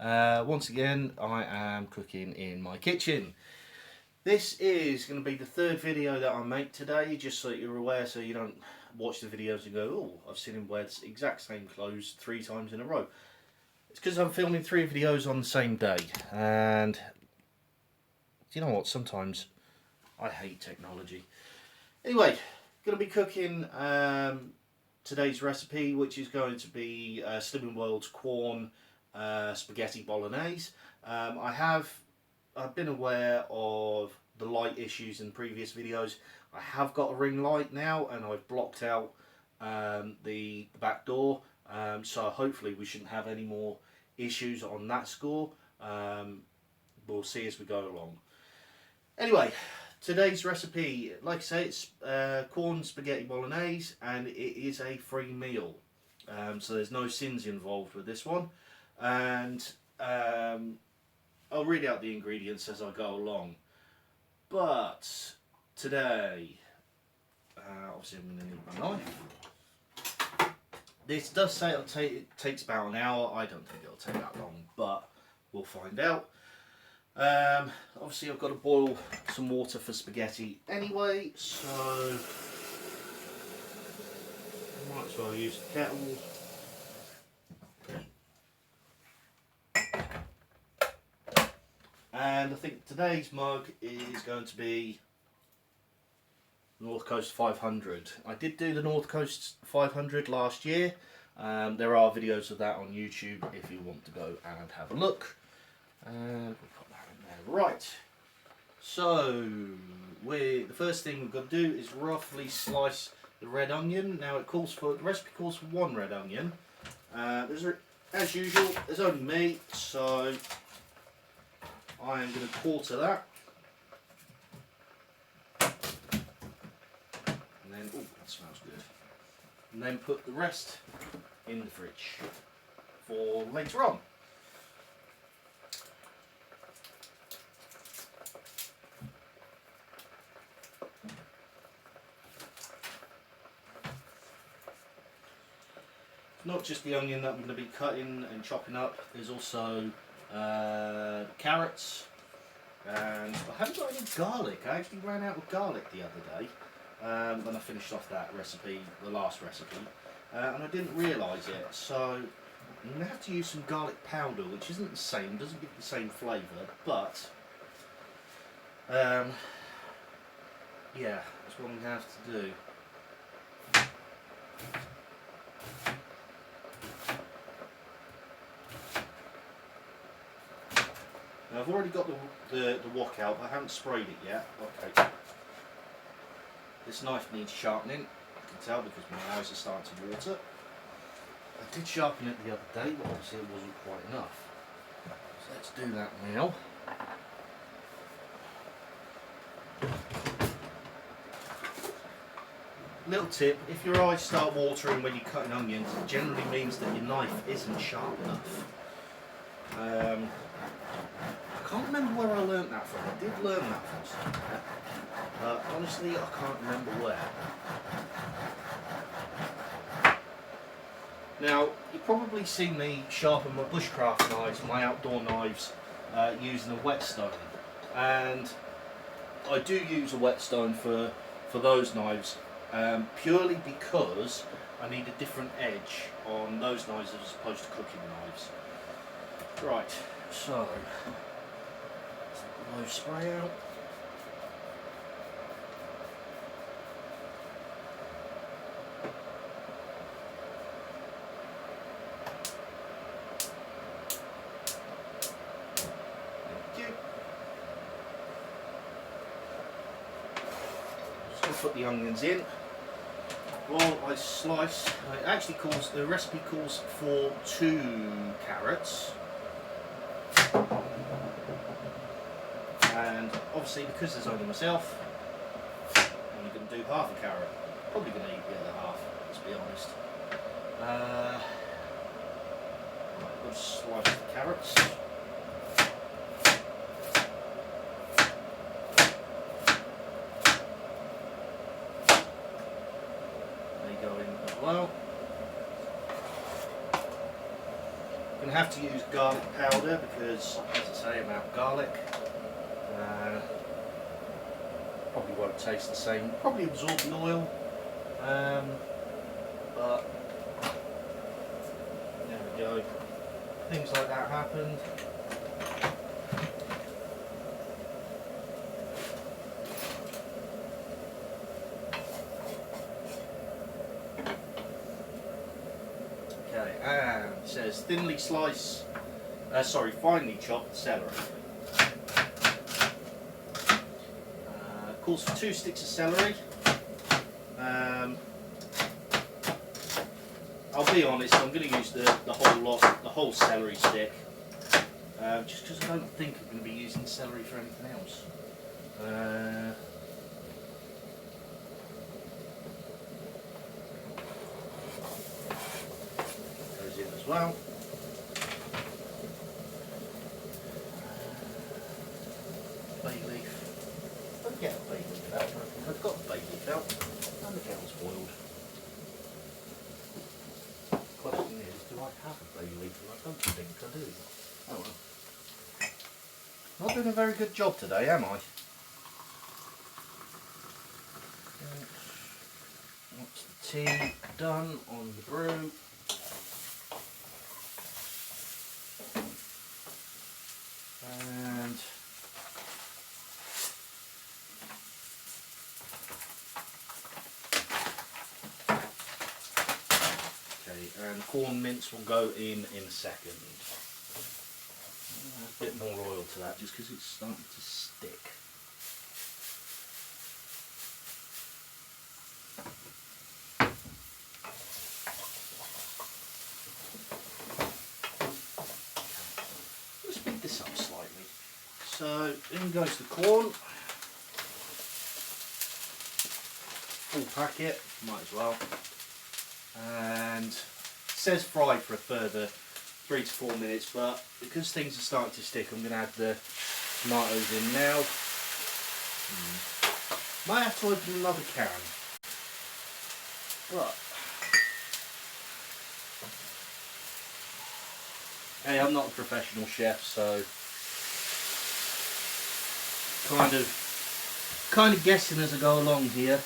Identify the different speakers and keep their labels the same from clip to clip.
Speaker 1: Once again, I am cooking in my kitchen. This is going to be the third video that I make today, just so that you're aware, so you don't watch the videos and go, oh, I've seen him wear the exact same clothes 3 times in a row. It's because I'm filming 3 videos on the same day, and you know what, sometimes I hate technology. Anyway, going to be cooking today's recipe, which is going to be Slimming World's Quorn spaghetti bolognese. I've been aware of the light issues in previous videos. I have got a ring light now, and I've blocked out the back door, so hopefully we shouldn't have any more issues on that score. We'll see as we go along. Anyway, today's recipe, like I say, it's Quorn spaghetti bolognese, and it is a free meal. So there's no sins involved with this one. And I'll read out the ingredients as I go along. But today, obviously I'm going to need my knife. This does say it takes about an hour. I don't think it'll take that long, but we'll find out. Obviously I've got to boil some water for spaghetti anyway, so I might as well use the kettle. And I think today's mug is going to be North Coast 500. I did do the North Coast 500 last year. There are videos of that on YouTube if you want to go and have a look. And we'll put that in there. Right. So the first thing we've got to do is roughly slice the red onion. Now the recipe calls for 1 red onion. As usual, there's only me, so I am going to quarter that. And then, oh, that smells good. And then put the rest in the fridge for later on. Not just the onion that I'm going to be cutting and chopping up, there's also carrots, and I haven't got any garlic. I actually ran out of garlic the other day when I finished off that recipe, the last recipe, and I didn't realise it, so I'm going to have to use some garlic powder, which isn't the same, doesn't give the same flavour, but yeah, that's what I'm going to have to do. Now I've already got the wok out, but I haven't sprayed it yet. Okay. This knife needs sharpening, I can tell because my eyes are starting to water. I did sharpen it the other day, but obviously it wasn't quite enough. So let's do that now. Little tip, if your eyes start watering when you're cutting onions, it generally means that your knife isn't sharp enough. I can't remember where I learnt that from. I did learn that from somewhere, but honestly I can't remember where. Now, you've probably seen me sharpen my bushcraft knives, my outdoor knives, using a whetstone. And I do use a whetstone for those knives, purely because I need a different edge on those knives as opposed to cooking knives. Right, so low spray out. Thank you. Just going to put the onions in while I slice. The recipe calls for 2 carrots. And obviously, because there's only myself, I'm only going to do half a carrot. Probably going to eat the other half, let's be honest. Right, I'll just slice the carrots. They go in as well. going to have to use garlic powder because, as I say, I'm out of garlic. Probably won't taste the same, probably absorb the oil, but there we go. Things like that happened. Okay, and it says finely chopped celery. Calls for 2 sticks of celery. I'll be honest, I'm going to use the whole celery stick, just because I don't think I'm going to be using celery for anything else. Goes in as well. Bay leaf. I'll get a bay leaf out. I've got a bay leaf out, and the kettle's boiled. Question is, do I have a bay leaf? I don't think I do. Oh well. Not doing a very good job today, am I? What's the tea done on the brew? And and Quorn mince will go in a second. A bit more oil to that just because it's starting to stick. Let's speed this up slightly. So in goes the Quorn. Full packet, might as well. And it says fry for a further 3 to 4 minutes, but because things are starting to stick, I'm going to add the tomatoes in now. Might have to open another can, but hey, I'm not a professional chef, so kind of guessing as I go along here.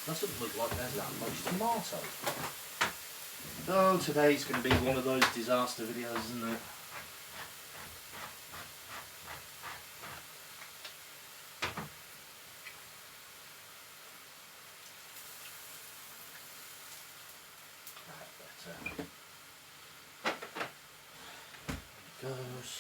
Speaker 1: Doesn't look like there's that much tomato. Oh, today's going to be one of those disaster videos, isn't it? Better. There it goes.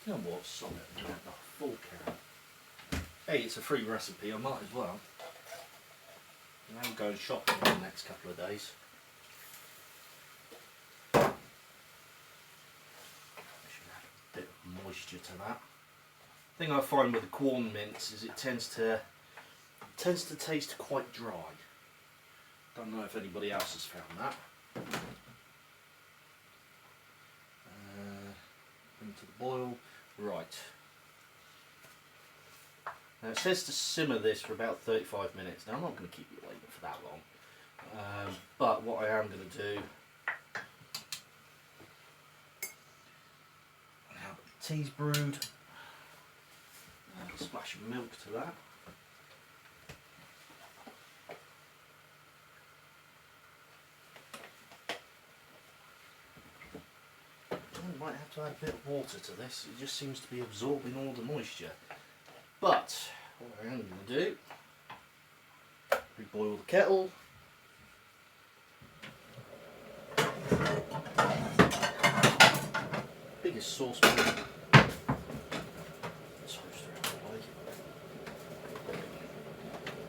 Speaker 1: You know what, solid, the full can. Hey, it's a free recipe, I might as well. And I'm going shopping in the next couple of days. Should add a bit of moisture to that. The thing I find with the Quorn mince is it tends to taste quite dry. Don't know if anybody else has found that. Into the boil. Right. Now it says to simmer this for about 35 minutes. Now I'm not going to keep you waiting for that long. But what I am going to do, now the tea's brewed, a splash of milk to that. Might have to add a bit of water to this, it just seems to be absorbing all the moisture. But what I am going to do, reboil the kettle, biggest saucepan,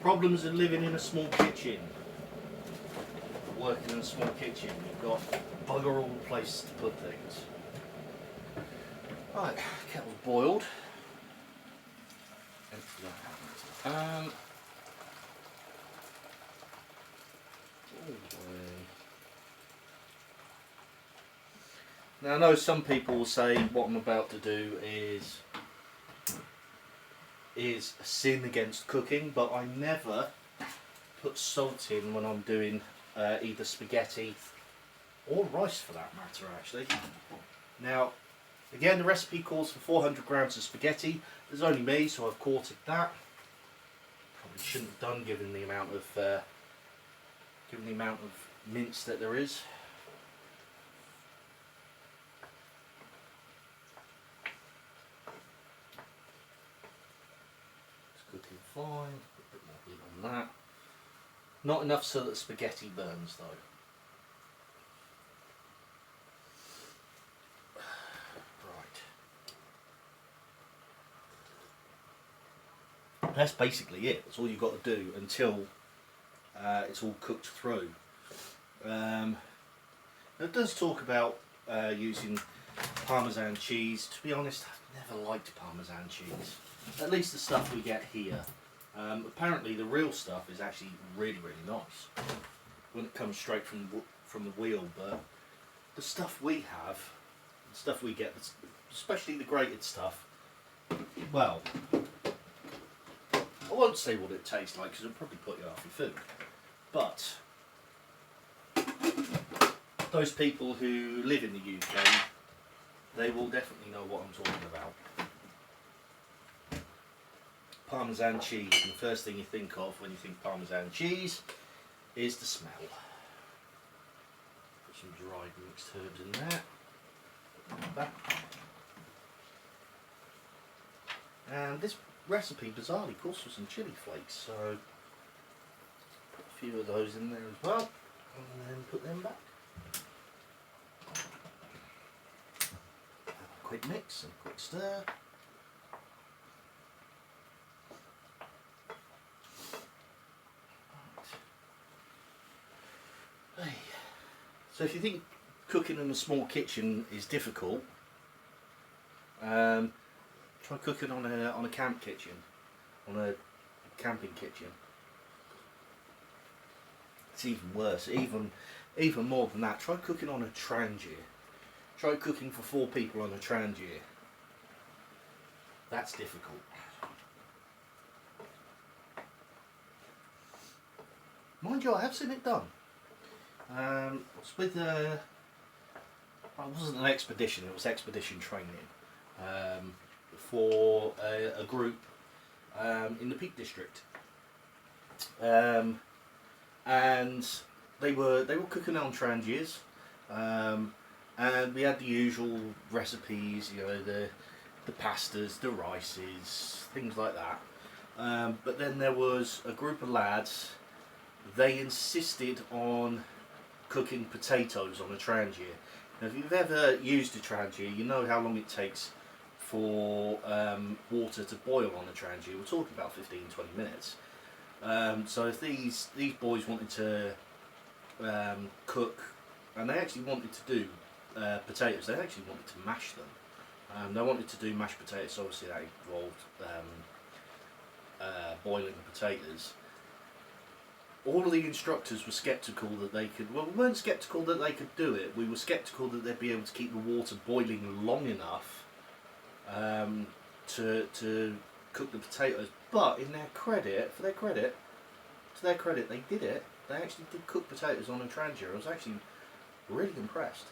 Speaker 1: problems of living in a small kitchen, working in a small kitchen, you've got bugger all places to put things. Right, kettle's boiled. Empty that out into the pan. Now I know some people will say what I'm about to do is a sin against cooking, but I never put salt in when I'm doing either spaghetti or rice for that matter actually. Now again, the recipe calls for 400 grams of spaghetti. There's only me, so I've quartered that. Probably shouldn't have done given the amount of mince that there is. It's cooking fine. Put a bit more heat on that. Not enough so that spaghetti burns though. Right. That's basically it. That's all you've got to do until it's all cooked through. It does talk about using Parmesan cheese. To be honest, I've never liked Parmesan cheese. At least the stuff we get here. Apparently the real stuff is actually really, really nice when it comes straight from the wheel, but the stuff we have, the stuff we get, especially the grated stuff, well, I won't say what it tastes like because it'll probably put you off your food, but those people who live in the UK, they will definitely know what I'm talking about. Parmesan cheese, and the first thing you think of when you think Parmesan cheese is the smell. Put some dried mixed herbs in there. Like that. And this recipe bizarrely calls for some chili flakes, so put a few of those in there as well, and then put them back. Have a quick mix and a quick stir. So if you think cooking in a small kitchen is difficult, try cooking on a camp kitchen, on a camping kitchen. It's even worse. Even more than that, try cooking on a trangier. Try cooking for 4 people on a trangier. That's difficult. Mind you, I have seen it done. It's with it wasn't an expedition, it was expedition training for a group in the Peak District, and they were cooking on trangiers, and we had the usual recipes, you know, the pastas, the rices, things like that. But then there was a group of lads. They insisted on cooking potatoes on a trangier. Now, if you've ever used a trangier, you know how long it takes for water to boil on a trangier. We're talking about 15-20 minutes. So if these boys wanted to cook, and they actually wanted to do potatoes, they actually wanted to mash them. They wanted to do mashed potatoes, so obviously that involved boiling the potatoes. All of the instructors were sceptical that they could, well, we weren't sceptical that they could do it, we were sceptical that they'd be able to keep the water boiling long enough to cook the potatoes. But in their credit, to their credit, they did it. They actually did cook potatoes on a trangier. I was actually really impressed.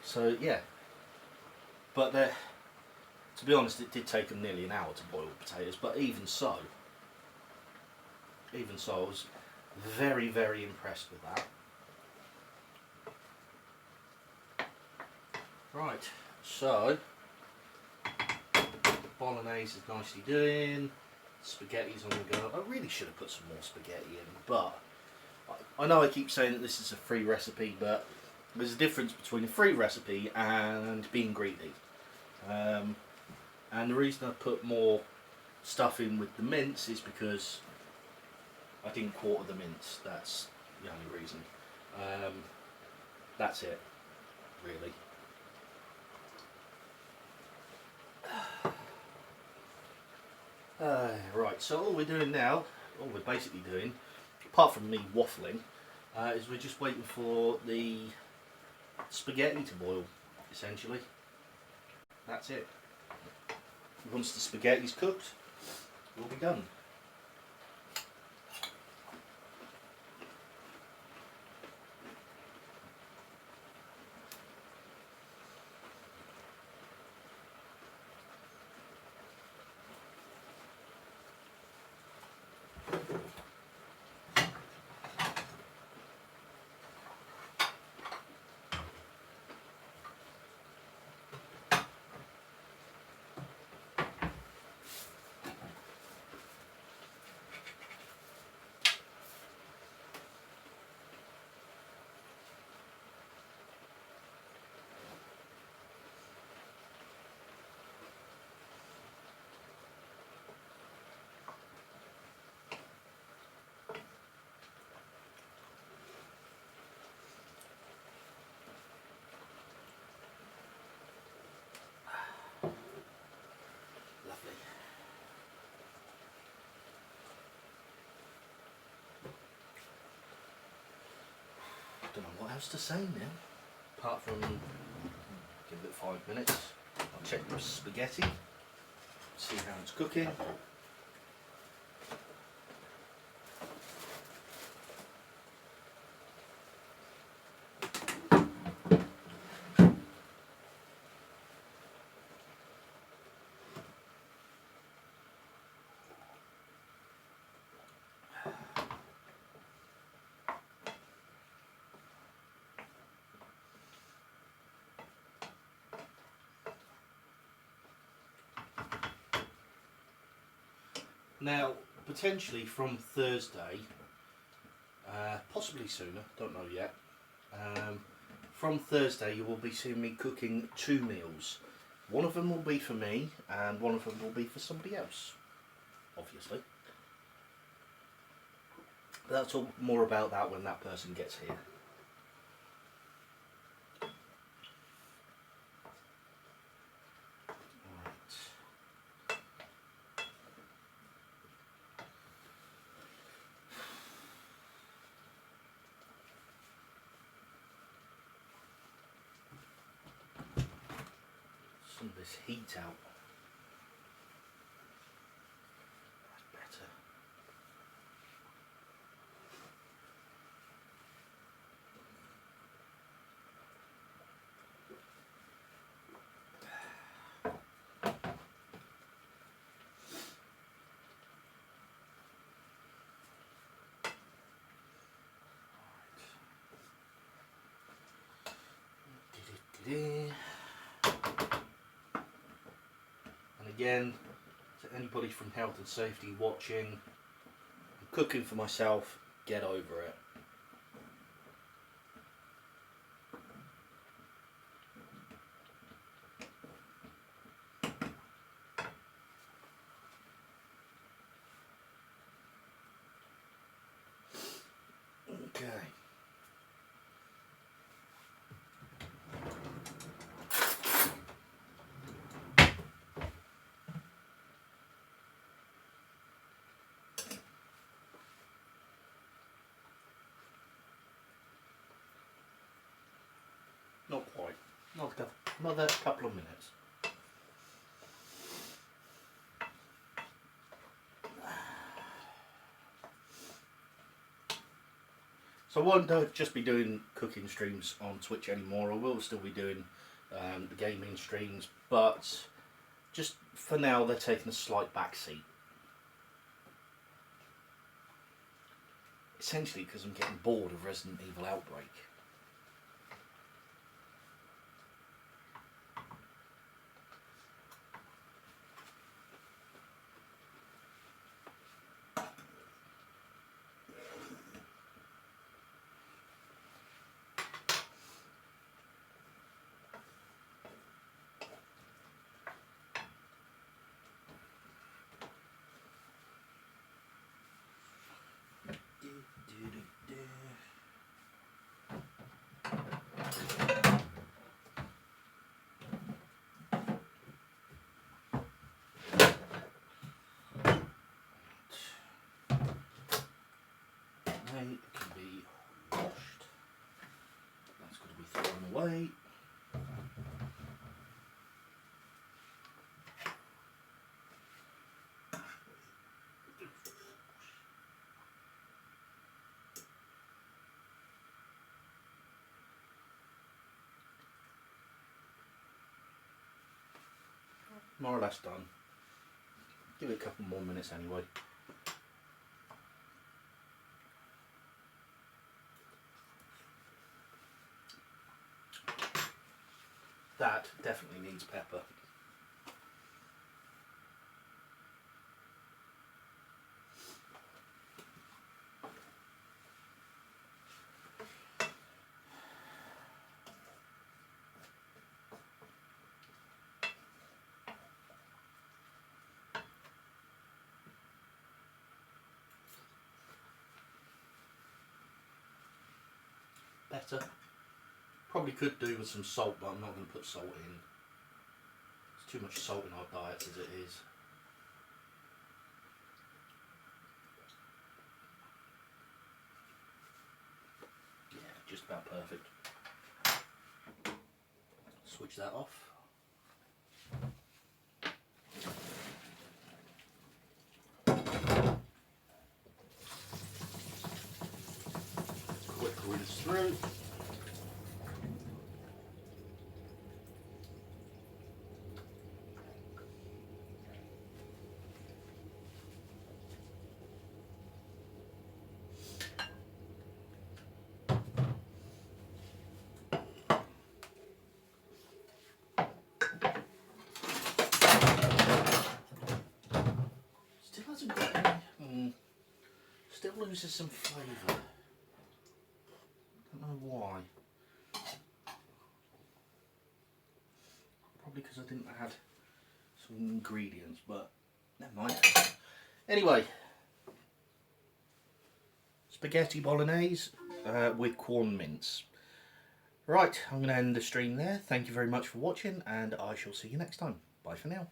Speaker 1: So yeah, but to be honest, it did take them nearly an hour to boil the potatoes, but even so, I was very, very impressed with that. Right, so bolognese is nicely doing, spaghetti's on the go. I really should have put some more spaghetti in, but I know I keep saying that this is a free recipe, but there's a difference between a free recipe and being greedy. And the reason I put more stuff in with the mince is because I didn't quarter the mince. That's the only reason. That's it, really. Right, so all we're doing now, all we're basically doing, apart from me waffling, is we're just waiting for the spaghetti to boil, essentially. That's it. Once the spaghetti's cooked, we'll be done. Don't know what else to say now, apart from give it 5 minutes. I'll check the spaghetti, see how it's cooking. Now, potentially from Thursday, possibly sooner, don't know yet, from Thursday you will be seeing me cooking 2 meals. One of them will be for me and one of them will be for somebody else, obviously. But that's all more about that when that person gets here. Some of this heat out. That's better. And again, to anybody from health and safety watching, I'm cooking for myself, get over it. Okay. Not quite. Another couple of minutes. So I won't just be doing cooking streams on Twitch anymore. I will still be doing the gaming streams, but just for now they're taking a slight backseat. Essentially because I'm getting bored of Resident Evil Outbreak. Bye. More or less done. Give it a couple more minutes anyway. That definitely needs pepper. Better. Probably could do with some salt, but I'm not going to put salt in. There's too much salt in our diets as it is. Yeah, just about perfect. Switch that off. Quick rinse through. Still hasn't got any. Still loses some flavour. Don't know why. Probably because I didn't add some ingredients, but never mind. Anyway, spaghetti bolognese with Quorn mince. Right, I'm going to end the stream there. Thank you very much for watching, and I shall see you next time. Bye for now.